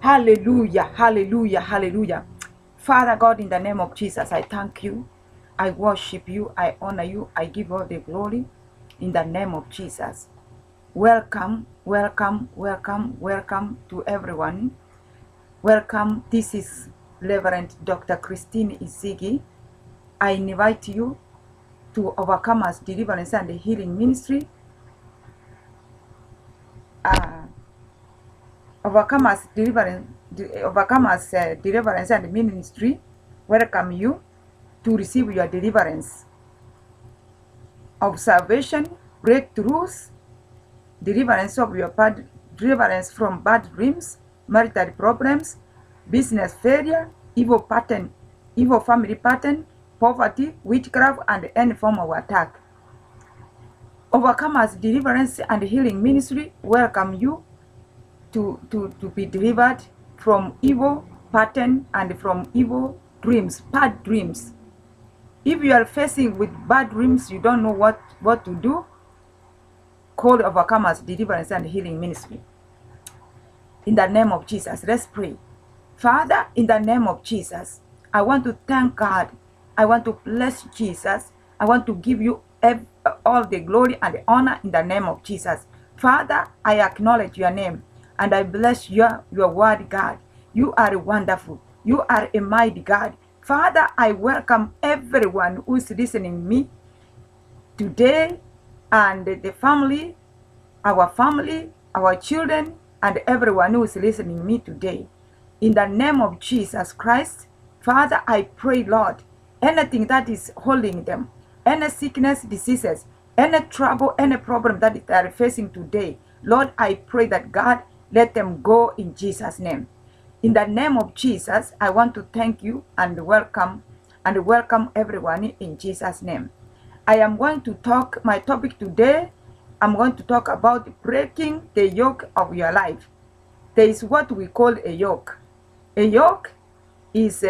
Hallelujah, hallelujah, hallelujah. Father God, in the name of Jesus, I thank you. I worship you. I honor you. I give all the glory in the name of Jesus. Welcome, welcome, welcome, welcome to everyone. Welcome. This is Reverend Dr. Christine Isigi. I invite you to Overcomers Deliverance and Healing Ministry. Overcomers Deliverance and Ministry welcome you to receive your deliverance of salvation, breakthroughs, deliverance from bad dreams, marital problems, business failure, evil family pattern, poverty, witchcraft, and any form of attack. Overcomers Deliverance and Healing Ministry welcome you to be delivered from evil pattern and from evil dreams, bad dreams. If you are facing with bad dreams, you don't know what to do, call Overcomers Deliverance and Healing Ministry. In the name of Jesus, let's pray. Father, in the name of Jesus, I want to thank God. I want to bless Jesus. I want to give you all the glory and the honor in the name of Jesus. Father, I acknowledge your name and I bless your word, God. You are wonderful. You are a mighty God. Father, I welcome everyone who is listening to me today, and the family, our children, and everyone who is listening to me today. In the name of Jesus Christ, Father, I pray, Lord, anything that is holding them, any sickness, diseases, any trouble, any problem that they are facing today, Lord, I pray that God, let them go in Jesus' name. In the name of Jesus, I want to thank you and welcome everyone in Jesus' name. I am going to talk, my topic today, I'm going to talk about breaking the yoke of your life. There is what we call a yoke. A yoke is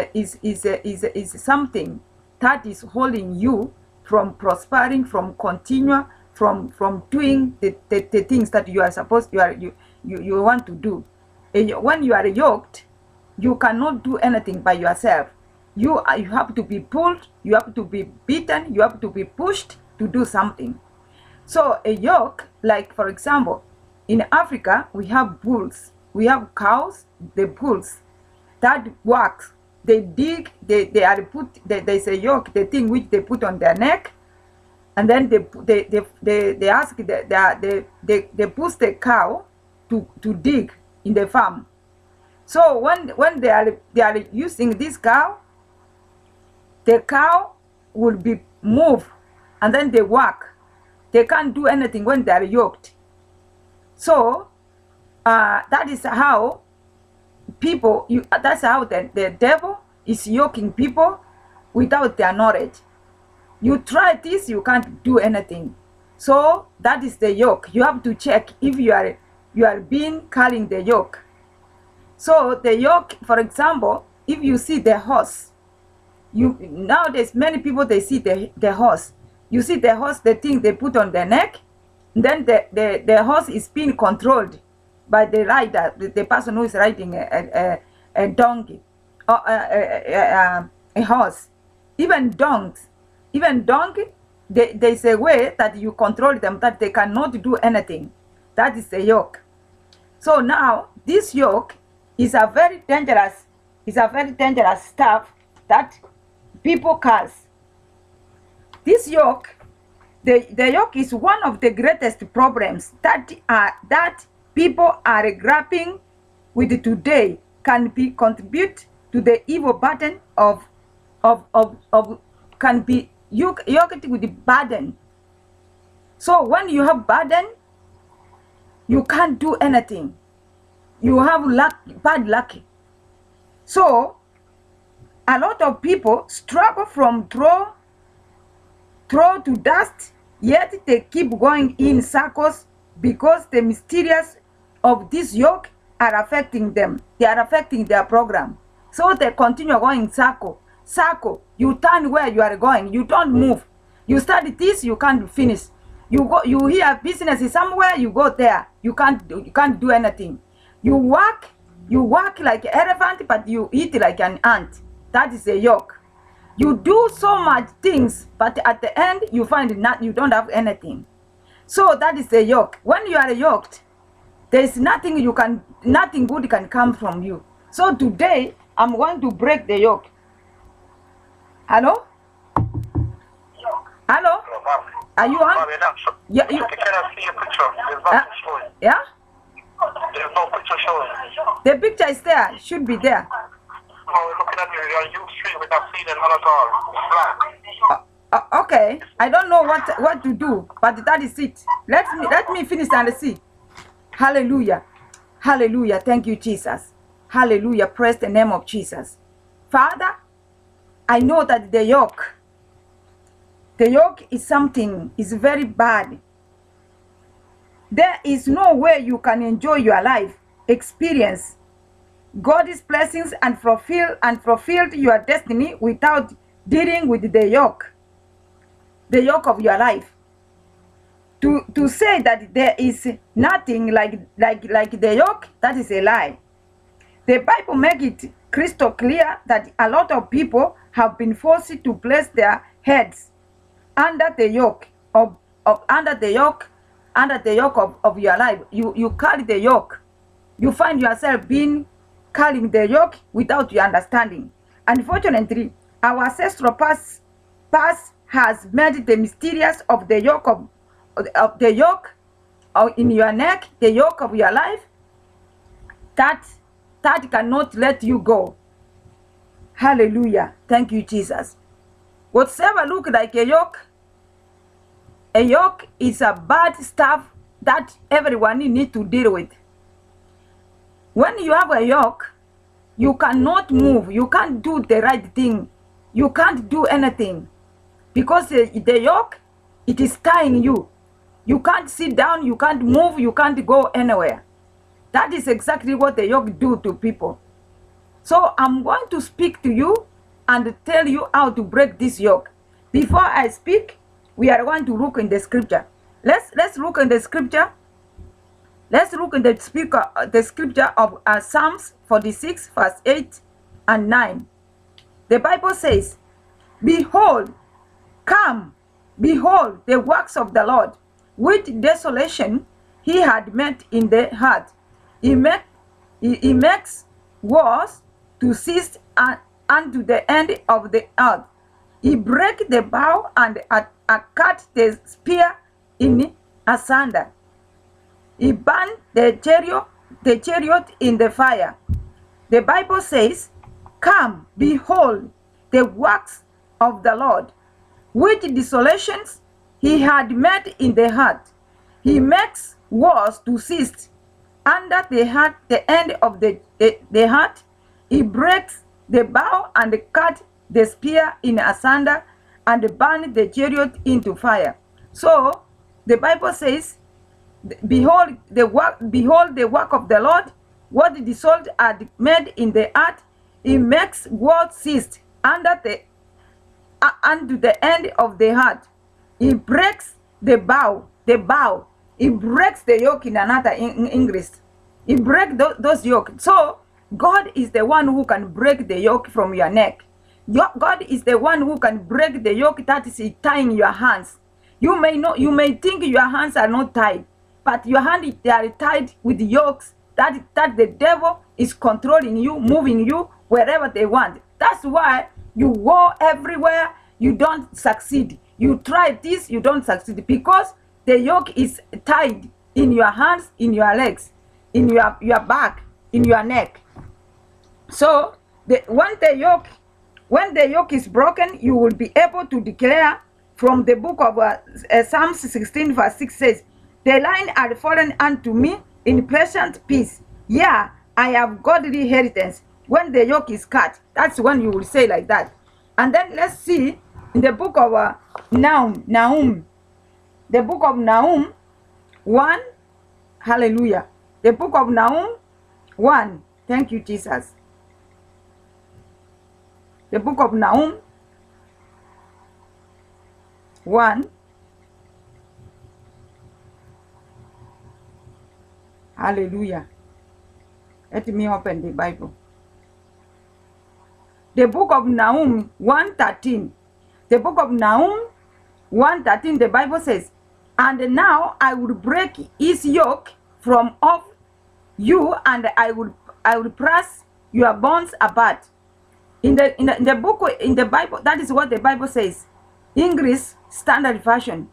something that is holding you from prospering, from continue, from doing the things that you are supposed you want to do. When you are yoked, you cannot do anything by yourself. You have to be pulled, you have to be beaten, you have to be pushed to do something. So a yoke, like for example, in Africa, we have bulls, we have cows, the bulls that works. They dig, there's a yoke, the thing which they put on their neck, and then they push the cow to dig in the farm. So when they are using this cow, the cow will be moved, and then they work. They can't do anything when they are yoked. So that is how people, that's how the devil is yoking people without their knowledge. You try this, you can't do anything. So that is the yoke. You have to check if you are being carrying the yoke. So the yoke, for example, if you see the horse, nowadays many people, they see the horse. You see the horse, the thing they put on their neck, then the horse is being controlled by the rider, the person who is riding a donkey or a horse. Even donkeys, there's a way that you control them, that they cannot do anything. That is the yoke. So now this yoke is a very dangerous stuff that people cause. This yoke, the yoke is one of the greatest problems that people are grappling with today. Can be contribute to the evil burden can be yoked with the burden. So when you have burden, you can't do anything. You have bad luck. So a lot of people struggle from throw to dust, yet they keep going in circles because the mysterious of this yoke are affecting them. They are affecting their program. So they continue going circle. You turn where you are going. You don't move. You start this, you can't finish. You hear business is somewhere, you go there. You can't do anything. You work, You walk like an elephant, but you eat like an ant. That is a yoke. You do so much things, but at the end you find you don't have anything. So that is a yoke. When you are yoked, there is nothing good can come from you. So today I'm going to break the yoke. Hello? Hello? Are you on? Yeah. Can I see a picture? There's nothing showing. Yeah? There's no picture showing. The picture is there. Should be there. No, we're looking at your Ustream. We're not seeing it none at all. It's black. Okay. I don't know what to do, but that is it. Let me finish and see. Hallelujah. Hallelujah. Thank you, Jesus. Hallelujah. Praise the name of Jesus. Father, I know that the yoke is something, is very bad. There is no way you can enjoy your life, experience God's blessings and fulfill your destiny without dealing with the yoke of your life. To say that there is nothing like the yoke, that is a lie. The Bible makes it crystal clear that a lot of people have been forced to place their heads under the yoke of your life. You carry the yoke. You find yourself carrying the yoke without your understanding. Unfortunately, our ancestral past has made the mysterious of the yoke in your neck, the yoke of your life, that cannot let you go. Hallelujah. Thank you, Jesus. Whatever look like a yoke is a bad stuff that everyone needs to deal with. When you have a yoke, you cannot move. You can't do the right thing. You can't do anything. Because the yoke, it is tying you. You can't sit down, you can't move, you can't go anywhere. That is exactly what the yoke do to people. So I'm going to speak to you and tell you how to break this yoke. Before I speak, we are going to look in the scripture. Let's look in the scripture. Let's look in the scripture of Psalms 46, verse 8 and 9. The Bible says, "Behold, come, behold the works of the Lord, which desolation he had made in the heart. He makes wars to cease unto the end of the earth. He break the bow and cut the spear in asunder. He burned the chariot in the fire." The Bible says, "Come, behold the works of the Lord, which desolations he had made in the heart. He makes wars to cease under the end of the heart. He breaks the bow and cut the spear in asunder and burn the chariot into fire." So the Bible says, behold the work of the Lord, what the soul had made in the earth. He makes war cease unto the end of the heart. He breaks the bow. He breaks the yoke in another English. He breaks those yoke. So God is the one who can break the yoke from your neck. God is the one who can break the yoke that is tying your hands. You may think your hands are not tied, but your hands are tied with yokes that the devil is controlling you, moving you wherever they want. That's why you go everywhere, you don't succeed. You try this, you don't succeed, because the yoke is tied in your hands, in your legs, in your back, in your neck. So when the yoke is broken, you will be able to declare from the book of Psalms 16 verse 6 says, "The lion had fallen unto me in pleasant peace. Yeah, I have godly inheritance." When the yoke is cut, that's when you will say like that. And then let's see in the book of Nahum. The book of Nahum 1. Hallelujah. The book of Nahum 1. Thank you, Jesus. The book of Nahum 1. Hallelujah. Let me open the Bible. The book of Nahum 1:13. The book of Nahum 1:13, the Bible says, and now I will break his yoke from off you, and I will press your bonds apart. In the book, in the Bible, that is what the Bible says, English Standard Version.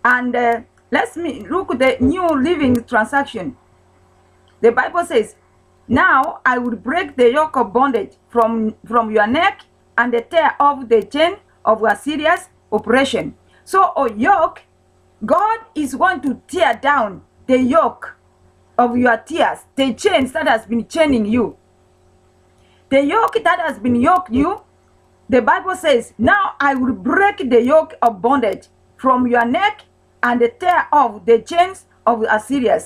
And let's look at the New Living Translation. The Bible says, now I will break the yoke of bondage from your neck and tear off the chain of Assyria's oppression. So a yoke, God is going to tear down the yoke of your tears, the chains that has been chaining you. The yoke that has been yoking you, the Bible says, now I will break the yoke of bondage from your neck and tear off the chains of Assyrian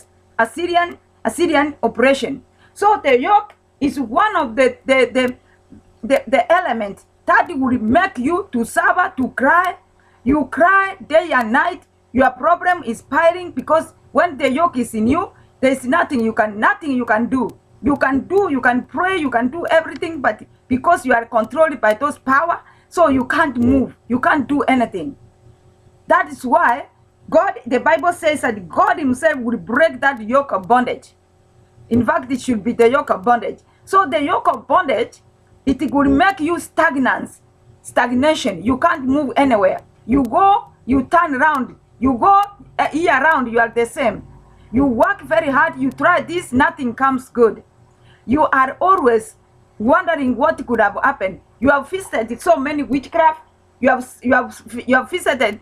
oppression. So the yoke is one of the elements that will make you to suffer, to cry. You cry day and night. Your problem is piling, because when the yoke is in you, there is nothing you can do. You can pray, you can do everything, but because you are controlled by those power, so you can't move, you can't do anything. That is why God, the Bible says that God himself will break that yoke of bondage. In fact, it should be the yoke of bondage. So the yoke of bondage, it will make you stagnation. You can't move anywhere. You go, you turn around. You go a year around, you are the same. You work very hard, you try this, nothing comes good. You are always wondering what could have happened. You have visited so many witchcraft. You have visited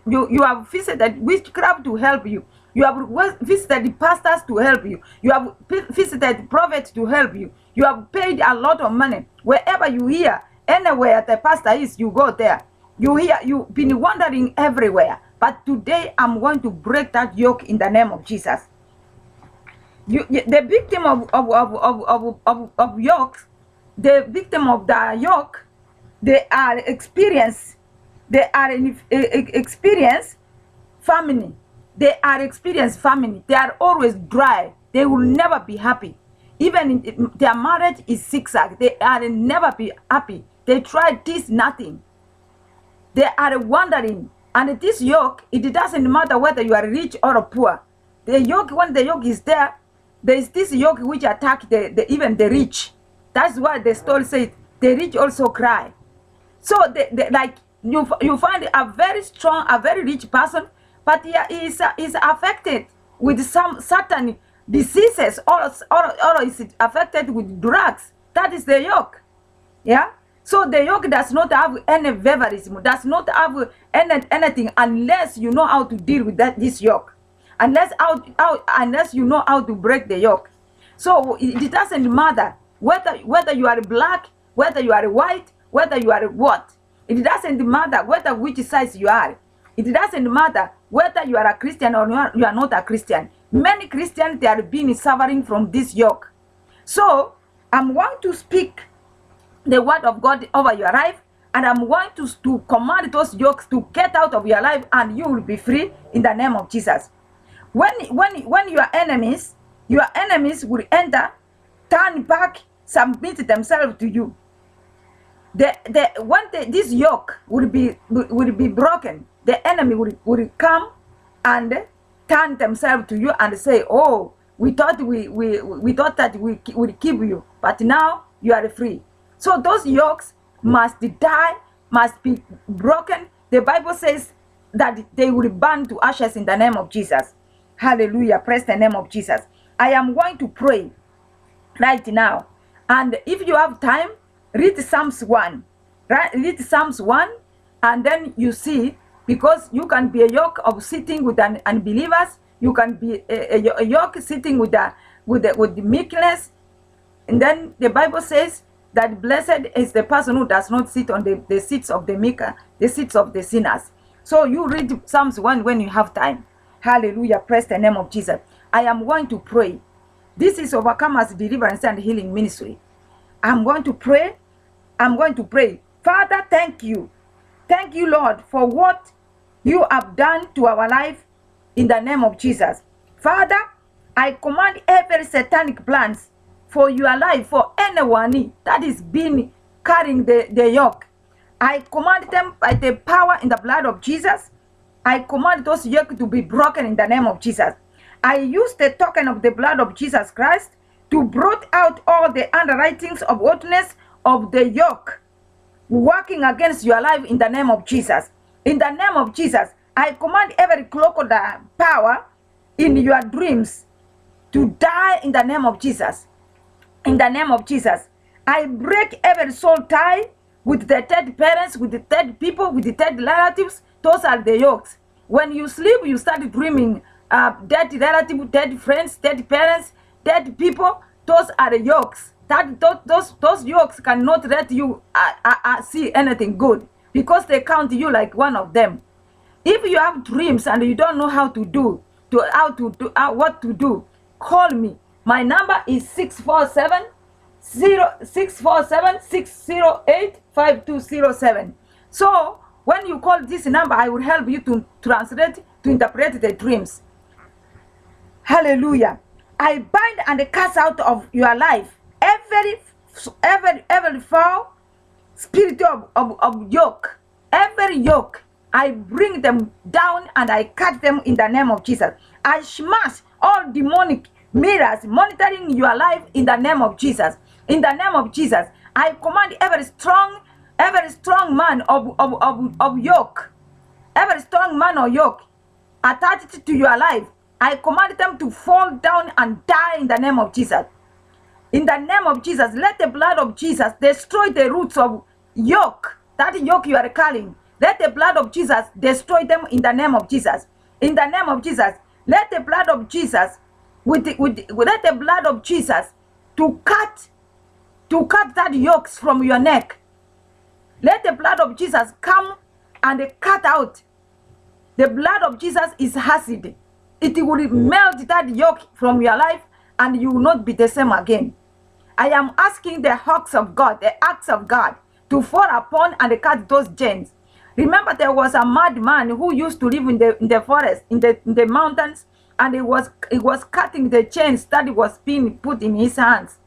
witchcraft to help you. You have visited pastors to help you. You have visited prophets to help you. You have paid a lot of money. Wherever you hear, anywhere the pastor is, you go there. You hear, you've been wandering everywhere. But today I'm going to break that yoke in the name of Jesus. The victim of yokes, the victim of the yoke, they are experience famine. They are experience famine. They are always dry. They will never be happy. Even in their marriage is zigzag. They are never be happy. They try this, nothing. They are wandering. And this yoke, it doesn't matter whether you are rich or poor. The yoke, when the yoke is there, there is this yoke which attack even the rich. That's why the story says the rich also cry. So like you find a very strong, a very rich person, but he is affected with some certain diseases, or is affected with drugs. That is the yoke. Yeah. So the yoke does not have any favorism, does not have anything, unless you know how to deal with this yoke. Unless you know how to break the yoke. So it doesn't matter whether you are black, whether you are white, whether you are what. It doesn't matter whether which size you are. It doesn't matter whether you are a Christian or you are not a Christian. Many Christians, they are being suffering from this yoke. So I'm going to speak the word of God over your life, and I'm going to command those yokes to get out of your life, and you will be free in the name of Jesus. When your enemies will enter, turn back, submit themselves to you. This yoke will be broken, the enemy will come and turn themselves to you and say, oh, we thought that we would keep you, but now you are free. So those yokes must die, must be broken. The Bible says that they will burn to ashes in the name of Jesus. Hallelujah. Praise the name of Jesus. I am going to pray right now. And if you have time, read Psalms 1. Right? Read Psalms 1, and then you see, because you can be a yoke of sitting with unbelievers. You can be a yoke sitting with the meekness. And then the Bible says that blessed is the person who does not sit on the seats of the meek, the seats of the sinners. So you read Psalms 1 when you have time. Hallelujah. Praise the name of Jesus. I am going to pray. This is Overcomers Deliverance and Healing Ministry. I'm going to pray. I'm going to pray. Father, thank you. Thank you, Lord, for what you have done to our life in the name of Jesus. Father, I command every satanic plans for your life, for anyone that is being carrying the yoke. I command them by the power in the blood of Jesus. I command those yokes to be broken in the name of Jesus. I use the token of the blood of Jesus Christ to blot out all the underwritings of wickedness of the yoke working against your life in the name of Jesus. In the name of Jesus, I command every crocodile power in your dreams to die in the name of Jesus. In the name of Jesus, I break every soul tie with the dead parents, with the dead people, with the dead relatives. Those are the yokes. When you sleep, you start dreaming dead relatives, dead friends, dead parents, dead people. Those are the yokes. Those yokes cannot let you see anything good, because they count you like one of them. If you have dreams and you don't know how to do, what to do, call me. My number is 647-608-5207. So when you call this number, I will help you to translate, to interpret the dreams. Hallelujah. I bind and cast out of your life every foul spirit of yoke. Every yoke, I bring them down and I cut them in the name of Jesus. I smash all demonic mirrors monitoring your life in the name of Jesus. In the name of Jesus, I command every strong man of yoke, every strong man or yoke attached to your life, I command them to fall down and die in the name of Jesus. In the name of Jesus, let the blood of Jesus destroy the roots of yoke, that yoke you are carrying. Let the blood of Jesus destroy them in the name of Jesus. In the name of Jesus, let the blood of Jesus, let the blood of Jesus to cut that yokes from your neck. Let the blood of Jesus come and cut out. The blood of Jesus is acid. It will melt that yoke from your life and you will not be the same again. I am asking the hawks of God, the axe of God, to fall upon and cut those chains. Remember, there was a madman who used to live in the forest, in the mountains, and he was cutting the chains that was being put in his hands.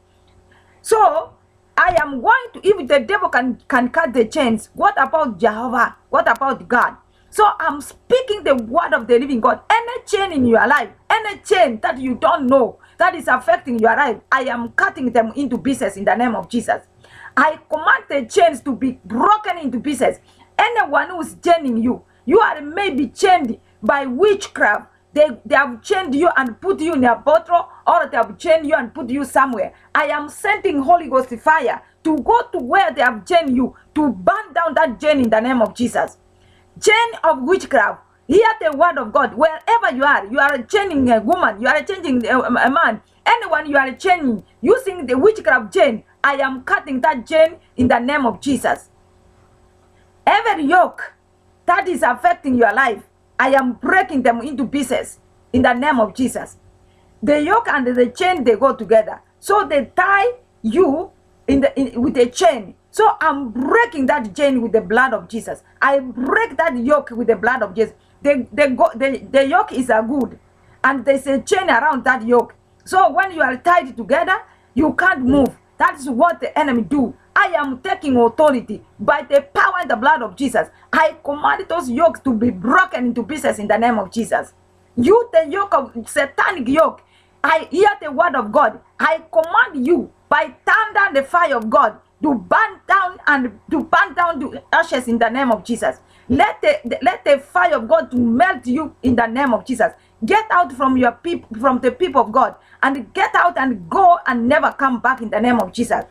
So I am going to, if the devil can cut the chains, what about Jehovah? What about God? So I'm speaking the word of the living God. Any chain in your life, any chain that you don't know that is affecting your life, I am cutting them into pieces in the name of Jesus. I command the chains to be broken into pieces. Anyone who is chaining you, you are maybe chained by witchcraft. They have chained you and put you in a bottle, or they have chained you and put you somewhere. I am sending Holy Ghost fire to go to where they have chained you, to burn down that chain in the name of Jesus. Chain of witchcraft, hear the word of God. Wherever you are chaining a woman, you are chaining a man, anyone you are chaining using the witchcraft chain, I am cutting that chain in the name of Jesus. Every yoke that is affecting your life, I am breaking them into pieces in the name of Jesus. The yoke and the chain, they go together. So they tie you with a chain. So I'm breaking that chain with the blood of Jesus. I break that yoke with the blood of Jesus. The yoke is a good, and there's a chain around that yoke. So when you are tied together, you can't move. That's what the enemy do. I am taking authority by the power and the blood of Jesus. I command those yokes to be broken into pieces in the name of Jesus. You, the yoke of satanic yoke, I hear the word of God. I command you by thunder and the fire of God to burn down to ashes in the name of Jesus. Let the fire of God to melt you in the name of Jesus. Get out from your people, from the people of God, and get out and go and never come back in the name of Jesus.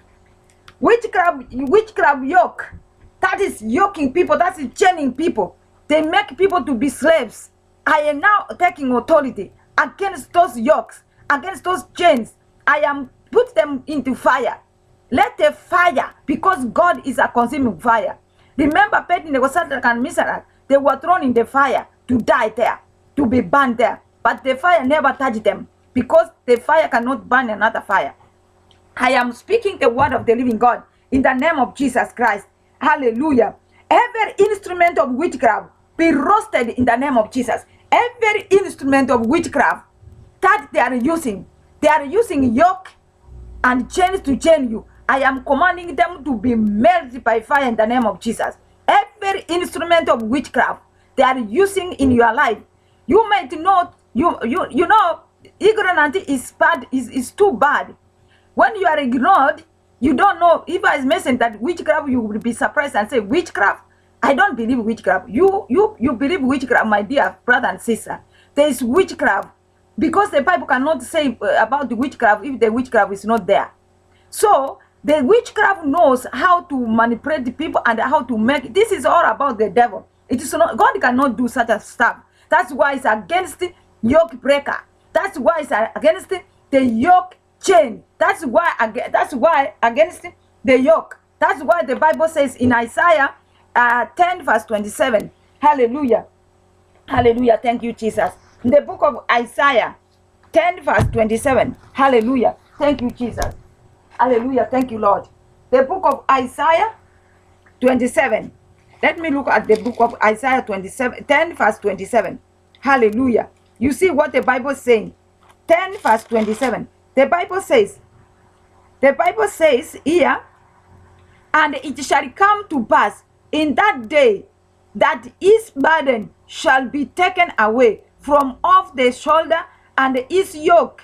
Witchcraft yoke, that is yoking people, that is chaining people. They make people to be slaves. I am now taking authority against those yokes, against those chains. I am put them into fire. Let the fire, because God is a consuming fire. Remember, Abednego, Shadrach, and Meshach, they were thrown in the fire to die there, to be burned there. But the fire never touched them, because the fire cannot burn another fire. I am speaking the word of the living God in the name of Jesus Christ. Hallelujah. Every instrument of witchcraft be roasted in the name of Jesus. Every instrument of witchcraft that they are using yoke and chains to chain you, I am commanding them to be melted by fire in the name of Jesus. Every instrument of witchcraft they are using in your life, you might not, you know, ignorant is bad, is too bad. When you are ignored, you don't know. If I mention that witchcraft, you will be surprised and say, witchcraft? I don't believe witchcraft. You believe witchcraft, my dear brother and sister. There is witchcraft because the Bible cannot say about the witchcraft if the witchcraft is not there. So the witchcraft knows how to manipulate the people and how to make. This is all about the devil. It is not, God cannot do such a stuff. That's why it's against the yoke breaker. That's why it's against the yoke chain. That's why against the yoke. That's why the Bible says in Isaiah 10 verse 27. Hallelujah. Hallelujah. Thank you, Jesus. In the book of Isaiah 10 verse 27. Hallelujah. Thank you, Jesus. Hallelujah. Thank you, Lord. The book of Isaiah 27. Let me look at the book of Isaiah 10 verse 27. Hallelujah. You see what the Bible is saying. 10 verse 27. The Bible says here, and it shall come to pass in that day that his burden shall be taken away from off the shoulder, and his yoke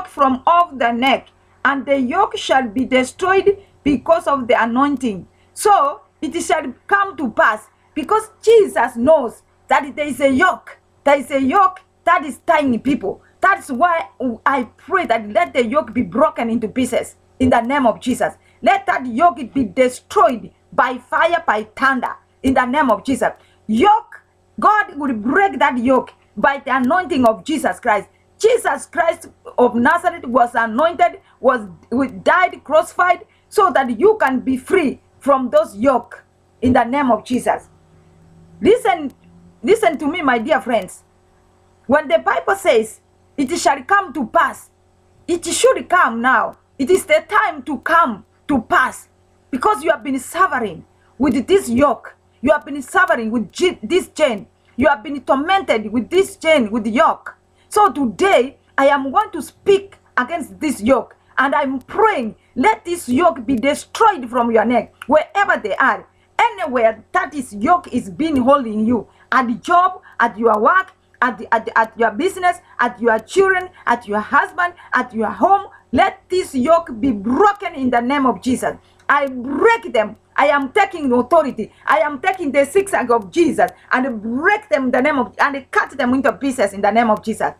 from off the neck, and the yoke shall be destroyed because of the anointing. So it shall come to pass, because Jesus knows that there is a yoke. There is a yoke that is tying people. That's why I pray that let the yoke be broken into pieces in the name of Jesus. Let that yoke be destroyed by fire, by thunder, in the name of Jesus. Yoke, God will break that yoke by the anointing of Jesus Christ. Jesus Christ of Nazareth was anointed, died, crucified, so that you can be free from those yoke in the name of Jesus. Listen to me, my dear friends. When the Bible says, it shall come to pass, it should come now. It is the time to come to pass, because you have been suffering with this yoke. You have been suffering with this chain. You have been tormented with this chain, with the yoke. So today, I am going to speak against this yoke, and I'm praying, let this yoke be destroyed from your neck, wherever they are. Anywhere that this yoke is being holding you, at the job, at your work, at your business, at your children, at your husband, at your home, let this yoke be broken in the name of Jesus. I break them. I am taking authority. I am taking the zigzag of Jesus and break them in the name of, and cut them into pieces in the name of Jesus.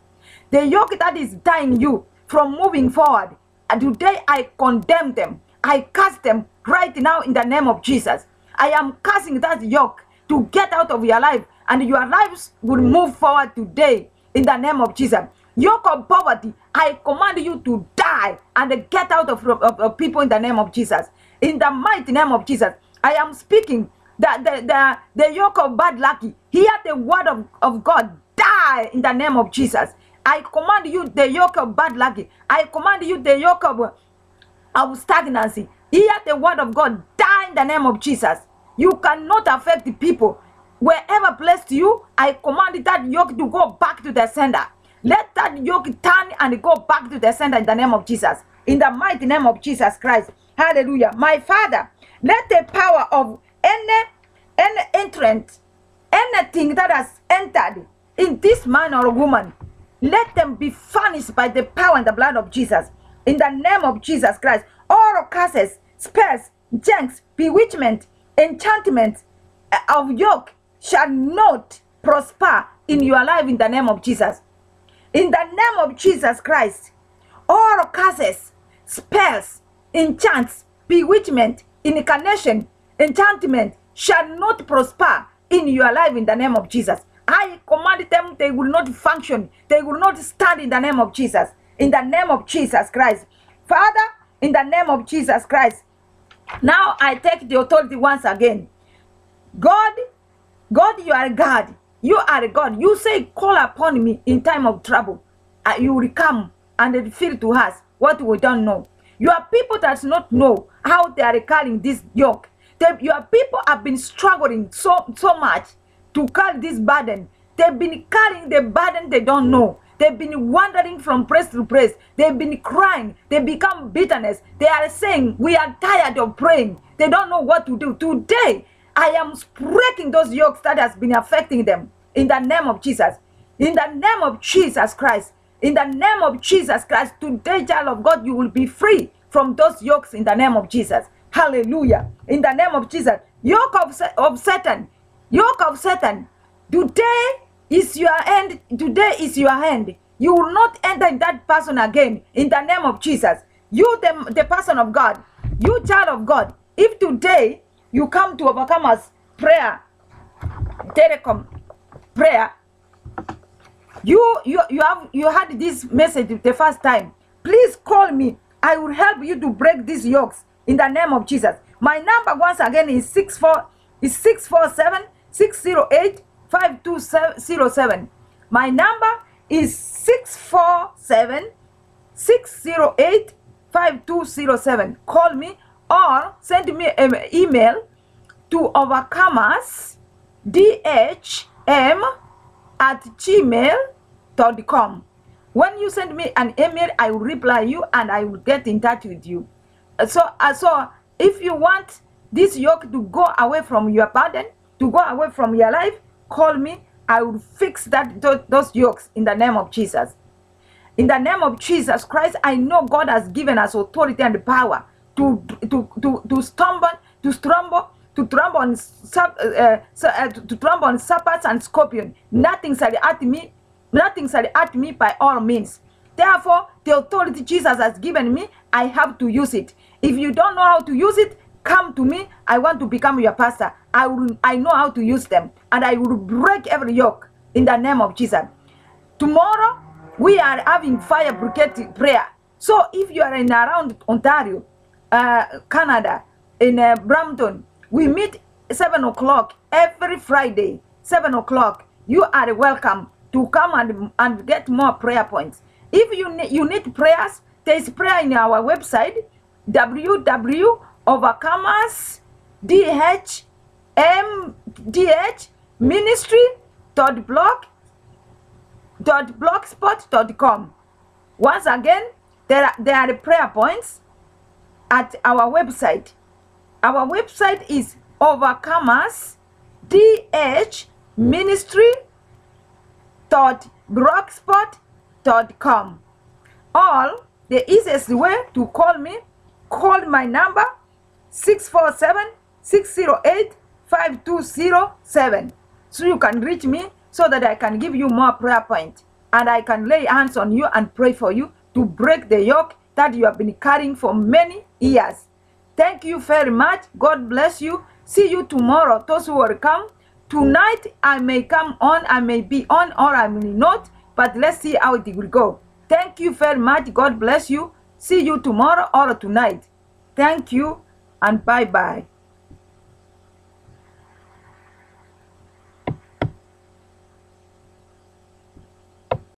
The yoke that is tying you from moving forward, and today I condemn them. I cast them right now in the name of Jesus. I am casting that yoke to get out of your life, and your lives will move forward today in the name of Jesus. Yoke of poverty, I command you to die and get out of people in the name of Jesus. In the mighty name of Jesus, I am speaking that the yoke of bad luck, hear the word of God, die in the name of Jesus. I command you the yoke of bad luck. I command you the yoke of stagnancy. Hear the word of God, die in the name of Jesus. You cannot affect the people. Wherever placed you, I command that yoke to go back to the sender. Let that yoke turn and go back to the sender in the name of Jesus. In the mighty name of Jesus Christ. Hallelujah. My Father, let the power of any entrant, anything that has entered in this man or woman, let them be furnished by the power and the blood of Jesus. In the name of Jesus Christ. All curses, spells, jinx, bewitchment, enchantment of yoke shall not prosper in your life in the name of Jesus. In the name of Jesus Christ, all curses, spells, enchants, bewitchment, incarnation, enchantment shall not prosper in your life in the name of Jesus. I command them, they will not function. They will not stand in the name of Jesus. In the name of Jesus Christ. Father, in the name of Jesus Christ, now I take the authority once again. God, you are God. You are God. You say, call upon me in time of trouble. You will come and reveal to us what we don't know. Your people does not know how they are carrying this yoke. Your people have been struggling so much to carry this burden. They've been carrying the burden they don't know. They've been wandering from place to place. They've been crying. They become bitterness. They are saying, we are tired of praying. They don't know what to do. Today, I am breaking those yokes that has been affecting them in the name of Jesus. In the name of Jesus Christ. In the name of Jesus Christ, today, child of God, you will be free from those yokes in the name of Jesus. Hallelujah. In the name of Jesus. Yoke of Satan. Yoke of Satan. Today is your end. Today is your end. You will not enter in that person again in the name of Jesus. You, the person of God. You, child of God. If today you come to Overcomers prayer, telecom prayer, you had this message the first time, please call me. I will help you to break these yokes in the name of Jesus. My number once again is 647-608-5207. My number is 647-608-5207. Call me or send me an email to overcomersdhm@gmail.com. When you send me an email, I will reply you and I will get in touch with you. So if you want this yoke to go away from your burden, to go away from your life, call me. I will fix those yokes in the name of Jesus. In the name of Jesus Christ, I know God has given us authority and power to trample on serpents and scorpions. Nothing shall hurt me. Nothing shall hurt me by all means. Therefore, the authority Jesus has given me, I have to use it. If you don't know how to use it, come to me. I want to become your pastor. I know how to use them, and I will break every yoke in the name of Jesus. Tomorrow, we are having fire brigade prayer. So if you are in around Ontario, Canada, in Brampton, we meet 7 o'clock every Friday, 7 o'clock. You are welcome to come and get more prayer points. If you need prayers, there is prayer in our website, www.overcomersdhministry.blogspot.com. Once again, there are the prayer points at our website. Our website is overcomersdhministry.blogspot.com. Or the easiest way to call me, call my number 647-608-5207. So you can reach me so that I can give you more prayer points and I can lay hands on you and pray for you to break the yoke that you have been carrying for many years. Thank you very much. God bless you. See you tomorrow. Those who will come. Tonight, I may come on, I may be on, or I may not, but let's see how it will go. Thank you very much. God bless you. See you tomorrow or tonight. Thank you and bye-bye.